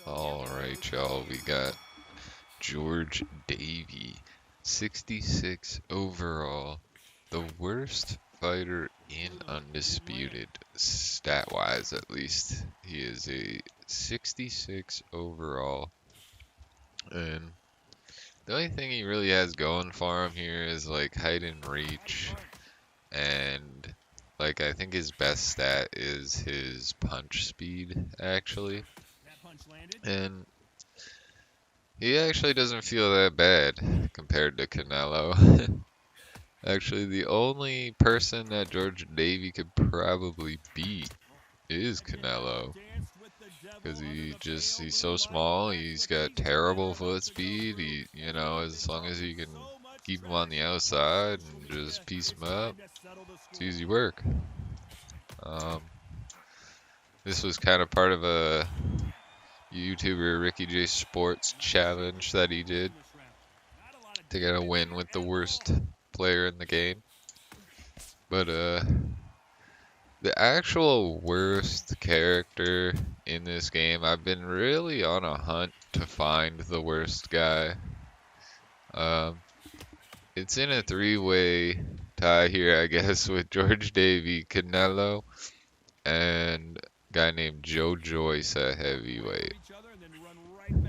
Alright, y'all, we got George Davey, 66 overall, the worst fighter in Undisputed, stat-wise at least. He is a 66 overall, and the only thing he really has going for him here is like height and reach, and like I think his best stat is his punch speed, actually. And he actually doesn't feel that bad compared to Canelo. Actually, the only person that George Davey could probably beat is Canelo. Because he's so small, he's got terrible foot speed. As long as you can keep him on the outside and just piece him up, it's easy work. Um, this was kind of part of a YouTuber Ricky J Sports challenge that he did to get a win with the worst player in the game. But the actual worst character in this game, I've been really on a hunt to find the worst guy. It's in a three-way tie here, I guess, with George Davey, Canelo, and a guy named Joe Joyce at heavyweight.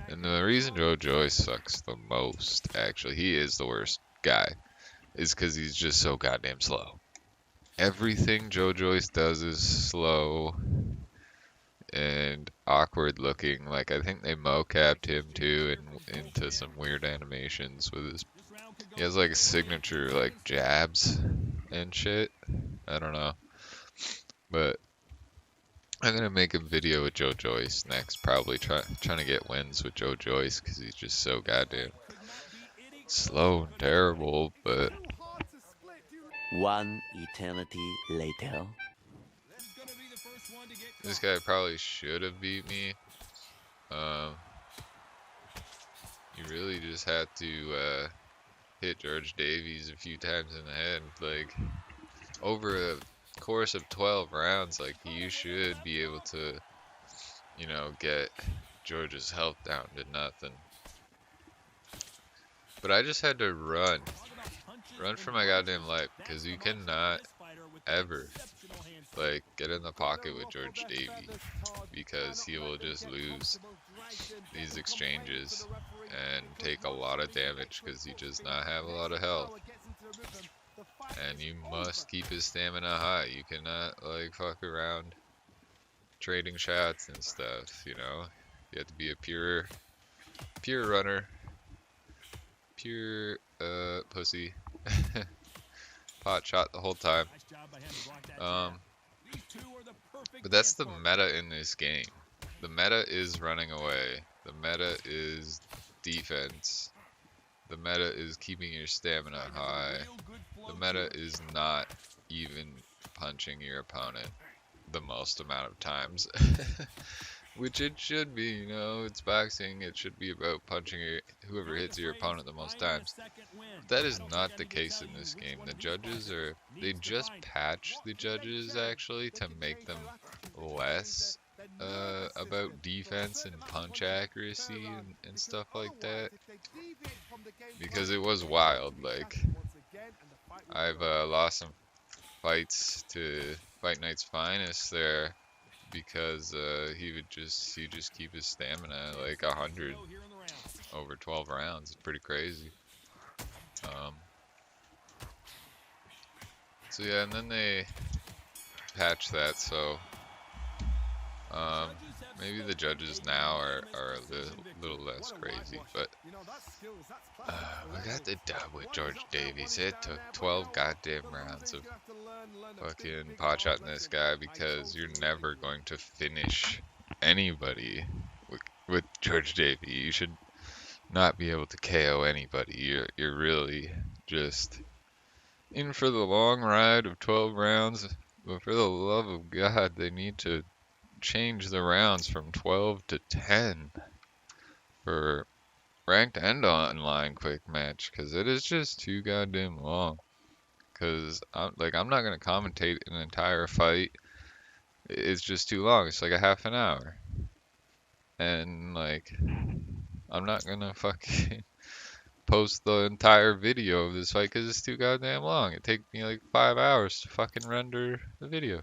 And the reason Joe Joyce sucks the most, actually, he is the worst guy, is because he's just so goddamn slow. Everything Joe Joyce does is slow and awkward looking. Like I think they mocapped him too into some weird animations with his. He has like signature like jabs and shit. I don't know, but I'm gonna make a video with Joe Joyce next. Probably trying to get wins with Joe Joyce because he's just so goddamn slow and terrible. But One eternity later. this guy probably should have beat me. Um, you really just had to hit George Davies a few times in the head. Like over a course of 12 rounds, like you should be able to, get George's health down to nothing. But I just had to run for my goddamn life because you cannot ever like get in the pocket with George Davey because he will just lose these exchanges and take a lot of damage because he does not have a lot of health. And you must keep his stamina high. You cannot like fuck around trading shots and stuff, You have to be a pure runner. Pure pussy. Pot shot the whole time. But that's the meta in this game. The meta is running away. The meta is defense. The meta is keeping your stamina high. The meta is not even punching your opponent the most amount of times. Which it should be, it's boxing. It should be about punching whoever hits your opponent the most times. But that is not the case in this game. They just patch the judges actually to make them less about defense and punch accuracy and stuff like that. Because it was wild. Like, I've lost some fights to Fight Night's Finest there because he just keep his stamina like 100 over 12 rounds. It's pretty crazy. So yeah, and then they patched that, so maybe the judges now are a little less crazy, but we got the dub with George Davies. It took 12 goddamn rounds of fucking pot-shotting this guy because you're never going to finish anybody with George Davey. You should not be able to KO anybody. You're really just in for the long ride of 12 rounds. But for the love of God, they need to change the rounds from 12 to 10 for ranked and online quick match because it is just too goddamn long. Because I'm not gonna commentate an entire fight. It's just too long. It's like a half an hour. and like I'm not gonna fucking post the entire video of this fight because it's too goddamn long. It takes me like 5 hours to fucking render the video.